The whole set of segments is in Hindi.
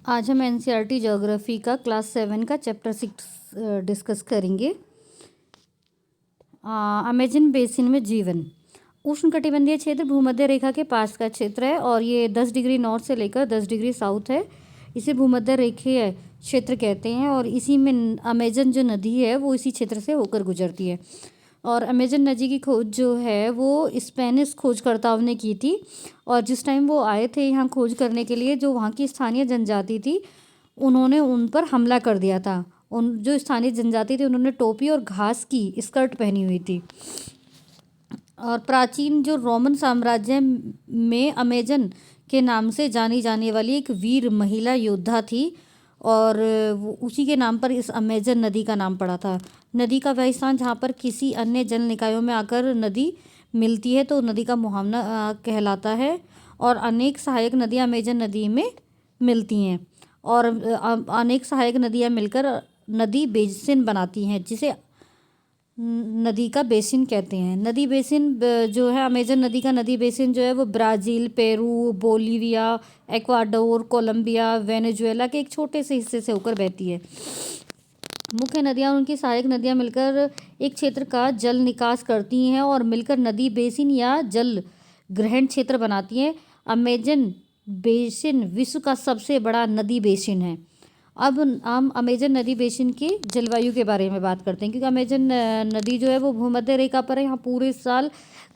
आज हम एनसीईआरटी ज्योग्राफी का क्लास 7 का चैप्टर 6 डिस्कस करेंगे। अमेजन बेसिन में जीवन। उष्णकटिबंधीय क्षेत्र भूमध्य रेखा के पास का क्षेत्र है और ये 10 डिग्री नॉर्थ से लेकर 10 डिग्री साउथ है। इसे भूमध्य रेखीय क्षेत्र कहते हैं और इसी में अमेजन जो नदी है वो इसी क्षेत्र से होकर गुजरती है। और अमेजन नदी की खोज जो है वो स्पेनिश खोजकर्ताओं ने की थी और जिस टाइम वो आए थे यहाँ खोज करने के लिए, जो वहाँ की स्थानीय जनजाति थी उन्होंने उन पर हमला कर दिया था। उन जो स्थानीय जनजाति थी उन्होंने टोपी और घास की स्कर्ट पहनी हुई थी। और प्राचीन जो रोमन साम्राज्य में अमेजन के नाम से जानी जाने वाली एक वीर महिला योद्धा थी और वो उसी के नाम पर इस अमेजन नदी का नाम पड़ा था। नदी का वह स्थान जहाँ पर किसी अन्य जल निकायों में आकर नदी मिलती है तो नदी का मुहावना कहलाता है। और अनेक सहायक नदियाँ अमेजन नदी में मिलती हैं और अनेक सहायक नदियाँ मिलकर नदी बेसिन बनाती हैं, जिसे नदी का बेसिन कहते हैं। नदी बेसिन जो है, अमेजन नदी का नदी बेसिन जो है वो Brazil, Peru, Bolivia, Ecuador, Colombia, Venezuela के एक छोटे से हिस्से से होकर बहती है। मुख्य नदियाँ और उनकी सहायक नदियाँ मिलकर एक क्षेत्र का जल निकास करती हैं और मिलकर नदी बेसिन या जल ग्रहण क्षेत्र बनाती हैं। अमेजन बेसिन विश्व का सबसे बड़ा नदी बेसिन है। अब हम अमेजन नदी बेसिन की जलवायु के बारे में बात करते हैं, क्योंकि अमेजन नदी जो है वो भूमध्य रेखा पर है। यहाँ पूरे साल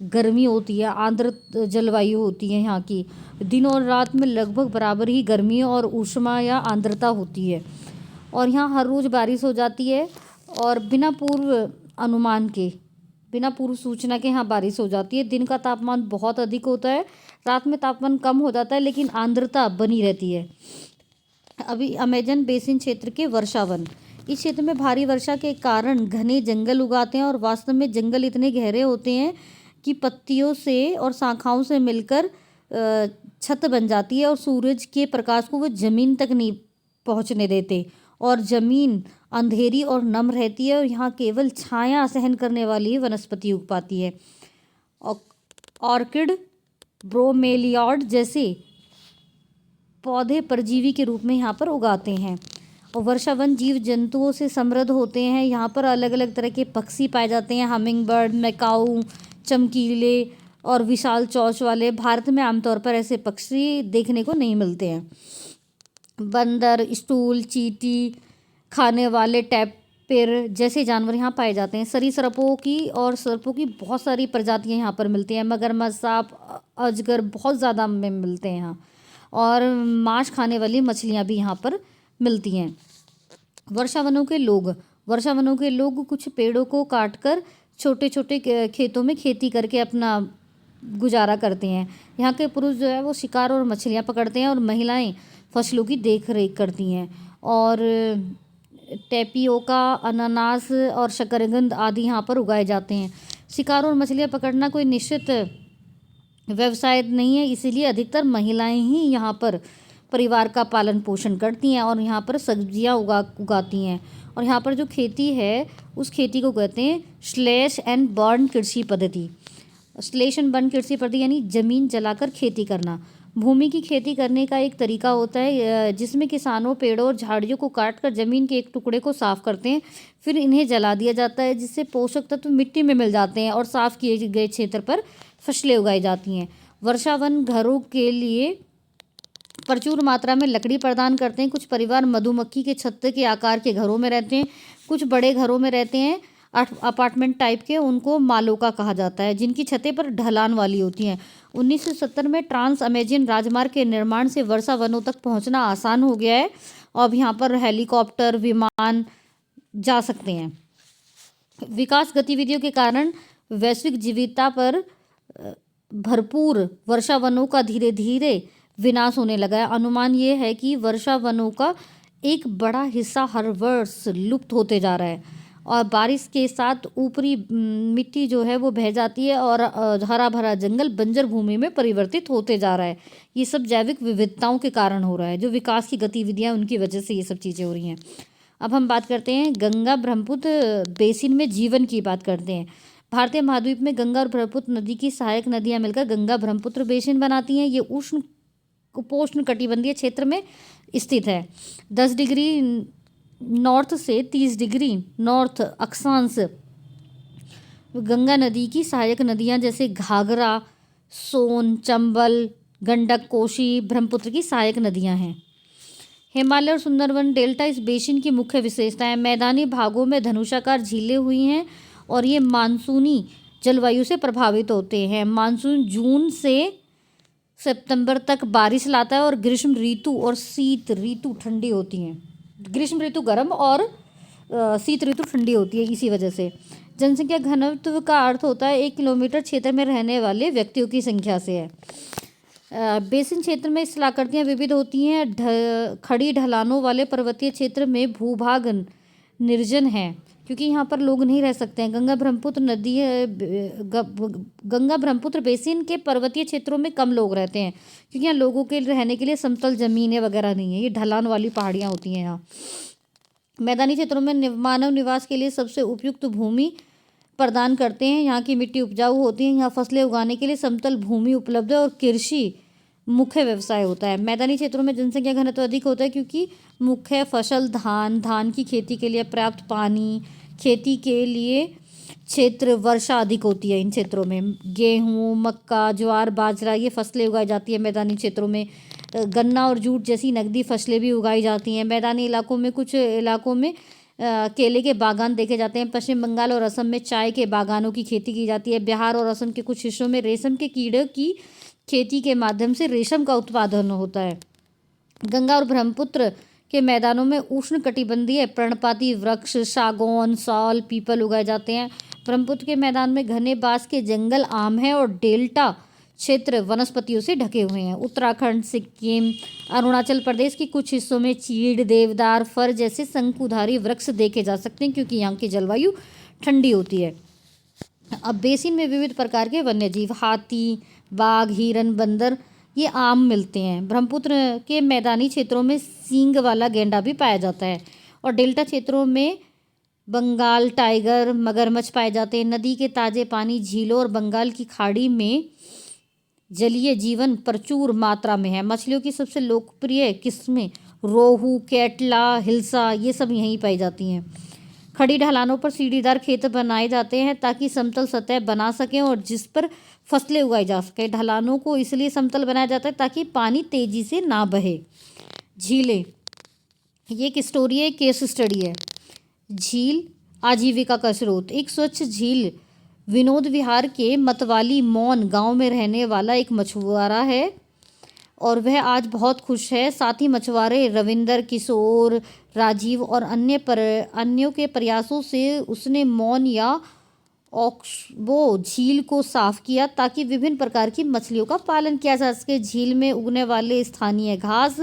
गर्मी होती है, आर्द्र जलवायु होती है यहाँ की। दिन और रात में लगभग बराबर ही गर्मी और ऊष्मा या आर्द्रता होती है और यहाँ हर रोज़ बारिश हो जाती है और बिना पूर्व सूचना के यहाँ बारिश हो जाती है। दिन का तापमान बहुत अधिक होता है, रात में तापमान कम हो जाता है लेकिन आर्द्रता बनी रहती है। अभी अमेजन बेसिन क्षेत्र के वर्षावन। इस क्षेत्र में भारी वर्षा के कारण घने जंगल उगाते हैं और वास्तव में जंगल इतने गहरे होते हैं कि पत्तियों से और शाखाओं से मिलकर छत बन जाती है और सूरज के प्रकाश को वो ज़मीन तक नहीं पहुंचने देते और ज़मीन अंधेरी और नम रहती है और यहाँ केवल छाया सहन करने वाली वनस्पति उग पाती है। ऑर्किड, ब्रोमेलियाड जैसे पौधे परजीवी के रूप में यहाँ पर उगाते हैं। और वर्षावन जीव जंतुओं से समृद्ध होते हैं। यहाँ पर अलग अलग तरह के पक्षी पाए जाते हैं, हमिंग बर्ड, मैकाऊ, चमकीले और विशाल चोंच वाले। भारत में आमतौर पर ऐसे पक्षी देखने को नहीं मिलते हैं। बंदर, स्टूल, चींटी खाने वाले टैपिर जैसे जानवर यहाँ पाए जाते हैं। सरीसृपों की और सर्पों की बहुत सारी प्रजातियाँ यहाँ पर मिलती हैं। मगरमच्छ, सांप, अजगर बहुत ज़्यादा में मिलते हैं यहाँ और मांस खाने वाली मछलियाँ भी यहाँ पर मिलती हैं। वर्षावनों के लोग कुछ पेड़ों को काटकर छोटे छोटे खेतों में खेती करके अपना गुजारा करते हैं। यहाँ के पुरुष जो है वो शिकार और मछलियाँ पकड़ते हैं और महिलाएं फसलों की देख रेख करती हैं। और टेपियोका, अनानास और शकरकंद आदि यहाँ पर उगाए जाते हैं। शिकार और मछलियाँ पकड़ना कोई निश्चित व्यवसाय नहीं है, इसीलिए अधिकतर महिलाएं ही यहाँ पर परिवार का पालन पोषण करती हैं और यहाँ पर सब्जियाँ उगाती हैं। और यहाँ पर जो खेती है उस खेती को कहते हैं स्लैश एंड बर्न कृषि पद्धति। स्लैश एंड बर्न कृषि पद्धति यानी ज़मीन जलाकर खेती करना। भूमि की खेती करने का एक तरीका होता है जिसमें किसानों पेड़ों और झाड़ियों को काटकर ज़मीन के एक टुकड़े को साफ करते हैं, फिर इन्हें जला दिया जाता है जिससे पोषक तत्व मिट्टी में मिल जाते हैं और साफ किए गए क्षेत्र पर फसलें उगाई जाती हैं। वर्षावन घरों के लिए प्रचुर मात्रा में लकड़ी प्रदान करते हैं। कुछ परिवार मधुमक्खी के छत्ते के आकार के घरों में रहते हैं, कुछ बड़े घरों में रहते हैं अपार्टमेंट टाइप के, उनको मालोका कहा जाता है, जिनकी छतें पर ढलान वाली होती हैं। 1970 में ट्रांस अमेजन राजमार्ग के निर्माण से वर्षावनों तक पहुंचना आसान हो गया है और अब यहाँ पर हेलीकॉप्टर, विमान जा सकते हैं। विकास गतिविधियों के कारण वैश्विक जीविता पर भरपूर वर्षावनों का धीरे धीरे विनाश होने लगा है। अनुमान ये है कि वर्षावनों का एक बड़ा हिस्सा हर वर्ष लुप्त होते जा रहा है और बारिश के साथ ऊपरी मिट्टी जो है वो बह जाती है और हरा भरा जंगल बंजर भूमि में परिवर्तित होते जा रहा है। ये सब जैविक विविधताओं के कारण हो रहा है, जो विकास की गतिविधियाँ उनकी वजह से ये सब चीज़ें हो रही हैं। अब हम बात करते हैं गंगा ब्रह्मपुत्र बेसिन में जीवन की बात करते हैं। भारतीय महाद्वीप में गंगा और ब्रह्मपुत्र नदी की सहायक नदियाँ मिलकर गंगा ब्रह्मपुत्र बेसिन बनाती हैं। ये उष्ण उपोष्ण कटिबंधीय क्षेत्र में स्थित है। 10 डिग्री नॉर्थ से 30 डिग्री नॉर्थ अक्षांश गंगा नदी की सहायक नदियां जैसे घाघरा, सोन, चंबल, गंडक, कोसी, ब्रह्मपुत्र की सहायक नदियां हैं। हिमालय और सुंदरवन डेल्टा इस बेसिन की मुख्य विशेषताएं। मैदानी भागों में धनुषाकार झीलें हुई हैं और ये मानसूनी जलवायु से प्रभावित होते हैं। मानसून जून से सितंबर तक बारिश लाता है और ग्रीष्म ऋतु और शीत ऋतु ठंडी होती हैं। ग्रीष्म ऋतु गर्म और शीत ऋतु ठंडी होती है। इसी वजह से जनसंख्या घनत्व का अर्थ होता है 1 किलोमीटर क्षेत्र में रहने वाले व्यक्तियों की संख्या से है। बेसिन क्षेत्र में स्थलाकृतियाँ विविध होती हैं। खड़ी ढलानों वाले पर्वतीय क्षेत्र में भूभाग निर्जन है क्योंकि यहाँ पर लोग नहीं रह सकते हैं। गंगा ब्रह्मपुत्र बेसिन के पर्वतीय क्षेत्रों में कम लोग रहते हैं क्योंकि यहाँ लोगों के रहने के लिए समतल ज़मीनें वगैरह नहीं है। ये ढलान वाली पहाड़ियाँ होती हैं यहाँ। मैदानी क्षेत्रों में मानव निवास के लिए सबसे उपयुक्त भूमि प्रदान करते हैं। यहाँ की मिट्टी उपजाऊ होती है। यहाँ फसलें उगाने के लिए समतल भूमि उपलब्ध है और कृषि मुख्य व्यवसाय होता है। मैदानी क्षेत्रों में जनसंख्या घनत्व अधिक होता है क्योंकि मुख्य फसल धान की खेती के लिए पर्याप्त पानी, खेती के लिए क्षेत्र, वर्षा अधिक होती है। इन क्षेत्रों में गेहूँ, मक्का, ज्वार, बाजरा ये फसलें उगाई जाती है। मैदानी क्षेत्रों में गन्ना और जूट जैसी नकदी फसलें भी उगाई जाती हैं। मैदानी इलाकों में कुछ इलाकों में केले के बागान देखे जाते हैं। पश्चिम बंगाल और असम में चाय के बागानों की खेती की जाती है। बिहार और असम के कुछ हिस्सों में रेशम के कीड़े की खेती के माध्यम से रेशम का उत्पादन होता है। गंगा और ब्रह्मपुत्र के मैदानों में उष्णकटिबंधीय पर्णपाती वृक्ष, सागौन, साल, पीपल उगाए जाते हैं। ब्रह्मपुत्र के मैदान में घने बांस के जंगल आम हैं और डेल्टा क्षेत्र वनस्पतियों से ढके हुए हैं। उत्तराखंड, सिक्किम, अरुणाचल प्रदेश के कुछ हिस्सों में चीड़, देवदार, फर जैसे शंकुधारी वृक्ष देखे जा सकते हैं क्योंकि यहाँ की जलवायु ठंडी होती है। अब बेसिन में विविध प्रकार के वन्यजीव, हाथी, बाघ, हिरन, बंदर ये आम मिलते हैं। ब्रह्मपुत्र के मैदानी क्षेत्रों में सींग वाला गैंडा भी पाया जाता है और डेल्टा क्षेत्रों में बंगाल टाइगर, मगरमच्छ पाए जाते हैं। नदी के ताज़े पानी, झीलों और बंगाल की खाड़ी में जलीय जीवन प्रचुर मात्रा में है। मछलियों की सबसे लोकप्रिय किस्में रोहू, कैटला, हिल्सा ये सब यहीं पाई जाती हैं। खड़ी ढलानों पर सीढ़ीदार खेत बनाए जाते हैं ताकि समतल सतह बना सकें और जिस पर फसलें उगाई जा सकें। ढलानों को इसलिए समतल बनाया जाता है ताकि पानी तेजी से ना बहे। झीलें, ये एक स्टोरी है, केस स्टडी है। झील आजीविका का स्रोत। एक स्वच्छ झील विनोद विहार के मतवाली मौन गांव में रहने वाला एक मछुआरा है और वह आज बहुत खुश है। साथ ही मछुआरे रविंदर, किशोर, राजीव और अन्यों के प्रयासों से उसने मौन या ऑक्सबो झील को साफ किया ताकि विभिन्न प्रकार की मछलियों का पालन किया जा सके। झील में उगने वाले स्थानीय घास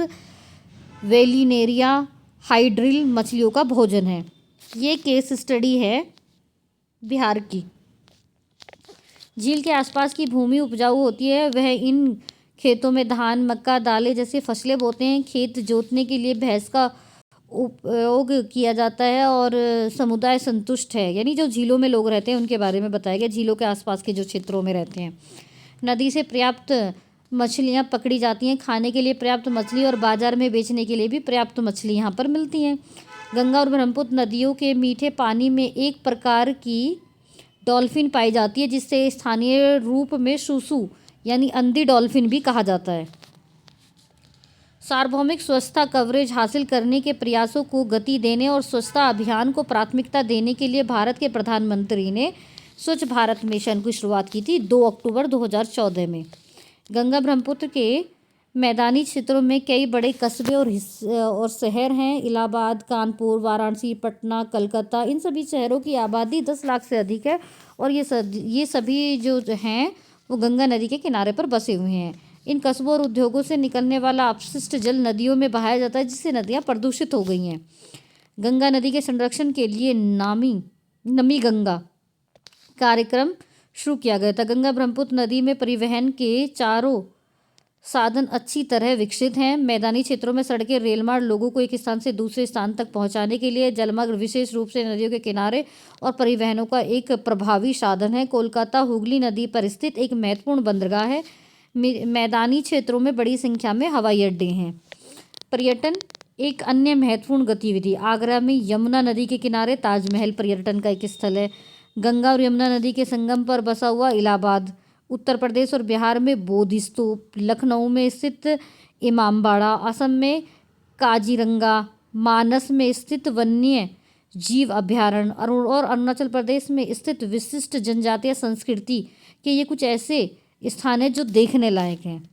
वेलिनेरिया हाइड्रिल मछलियों का भोजन है। ये केस स्टडी है बिहार की। झील के आसपास की भूमि उपजाऊ होती है। वह इन खेतों में धान, मक्का, दालें जैसी फसलें बोते हैं। खेत जोतने के लिए भैंस का उपयोग किया जाता है और समुदाय संतुष्ट है। यानी जो झीलों में लोग रहते हैं उनके बारे में बताया गया, झीलों के आसपास के जो क्षेत्रों में रहते हैं। नदी से पर्याप्त मछलियाँ पकड़ी जाती हैं। खाने के लिए पर्याप्त मछली और बाजार में बेचने के लिए भी पर्याप्त मछली यहाँ पर मिलती हैं। गंगा और ब्रह्मपुत्र नदियों के मीठे पानी में एक प्रकार की डॉल्फिन पाई जाती है जिससे स्थानीय रूप में सुसु यानी अंधी डॉल्फिन भी कहा जाता है। सार्वभौमिक स्वच्छता कवरेज हासिल करने के प्रयासों को गति देने और स्वच्छता अभियान को प्राथमिकता देने के लिए भारत के प्रधानमंत्री ने स्वच्छ भारत मिशन की शुरुआत की थी 2 अक्टूबर 2014 में। गंगा ब्रह्मपुत्र के मैदानी क्षेत्रों में कई बड़े कस्बे और शहर हैं। इलाहाबाद, कानपुर, वाराणसी, पटना, कलकत्ता, इन सभी शहरों की आबादी 10 लाख से अधिक है और ये सभी जो हैं वो गंगा नदी के किनारे पर बसे हुए हैं। इन कस्बों और उद्योगों से निकलने वाला अपशिष्ट जल नदियों में बहाया जाता है जिससे नदियाँ प्रदूषित हो गई हैं। गंगा नदी के संरक्षण के लिए नमी गंगा कार्यक्रम शुरू किया गया था। गंगा ब्रह्मपुत्र नदी में परिवहन के चारों साधन अच्छी तरह विकसित हैं। मैदानी क्षेत्रों में सड़कें, रेल मार्ग लोगों को एक स्थान से दूसरे स्थान तक पहुंचाने के लिए जलमार्ग विशेष रूप से नदियों के किनारे और परिवहनों का एक प्रभावी साधन है। कोलकाता हुगली नदी पर स्थित एक महत्वपूर्ण बंदरगाह है। मैदानी क्षेत्रों में बड़ी संख्या में हवाई अड्डे हैं। पर्यटन एक अन्य महत्वपूर्ण गतिविधि, आगरा में यमुना नदी के किनारे ताजमहल पर्यटन का एक स्थल है। गंगा और यमुना नदी के संगम पर बसा हुआ इलाहाबाद, उत्तर प्रदेश और बिहार में बोधि स्तूप, लखनऊ में स्थित इमामबाड़ा, असम में काजीरंगा, मानस में स्थित वन्य जीव अभ्यारण्य और अरुणाचल प्रदेश में स्थित विशिष्ट जनजातीय संस्कृति के ये कुछ ऐसे स्थान हैं जो देखने लायक हैं।